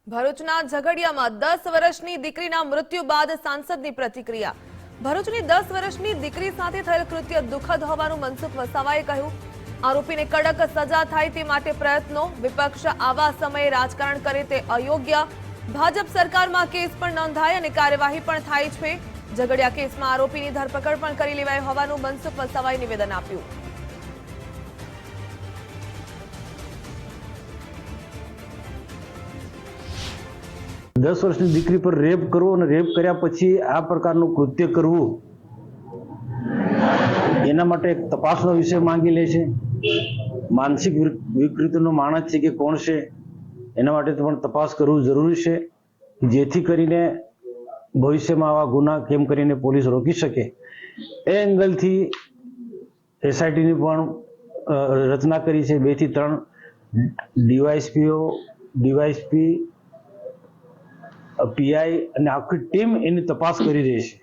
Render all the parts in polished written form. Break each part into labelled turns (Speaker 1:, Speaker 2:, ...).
Speaker 1: ભરૂચના ઝઘડિયામાં 10 વર્ષની દીકરીના મૃત્યુ બાદ સાંસદની પ્રતિક્રિયા। ભરૂચની 10 વર્ષની દીકરી સાથે થયેલ કૃત્ય દુઃખદ હોવાનું મનસુખ વસાવાએ કહ્યું। આરોપીને કડક સજા થાય તે માટે પ્રયત્નો। વિપક્ષ આવા સમયે રાજકારણ કરે તે અયોગ્ય। ભાજપ સરકારમાં કેસ પણ નોંધાય અને કાર્યવાહી પણ થાય છે। ઝઘડિયા કેસમાં આરોપીની ધરપકડ પણ કરી લેવાઈ હોવાનું મનસુખ વસાવાએ નિવેદન આપ્યું।
Speaker 2: 10 વર્ષની દીકરી પર રેપ કરવો અને રેપ કર્યા પછી આ પ્રકારનું કૃત્ય કરવું એના માટે એક તપાસનો વિષય માંગી લે છે। માનસિક વિકૃતિનો માણસ છે કે કોણ છે એના માટે પણ તપાસ કરવું જરૂરી છે, જેથી કરીને ભવિષ્યમાં આવા ગુના કેમ કરીને પોલીસ રોકી શકે એ એંગલથી એસઆઈટીની પણ રચના કરી છે। 2 થી 3 ડીવાયએસપી પીઆઈ અને આખી ટીમ એની તપાસ કરી રહી છે।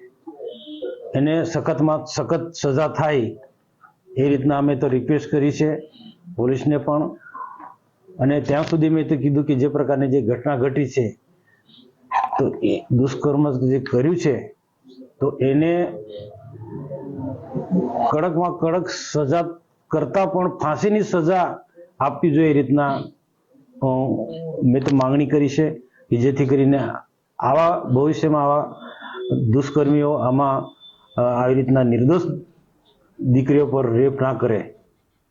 Speaker 2: એને સખતમાં સખત સજા થાય એ રીતના અમે તો રિક્વેસ્ટ કરી છે પોલીસને પણ। અને ત્યાં સુધી મેં તો કીધું કે જે પ્રકારની જે ઘટના ઘટી છે તો એ દુષ્કર્મ જે કર્યું છે તો એને કડકમાં કડક સજા કરતા પણ ફાંસીની સજા આપવી જોઈએ એ રીતના મેં તો માંગણી કરી છે કે જેથી કરીને આવા ભવિષ્યમાં આવા દુષ્કર્મીઓ આમાં આવી રીતના નિર્દોષ દીકરીઓ પર રેપ ના કરે।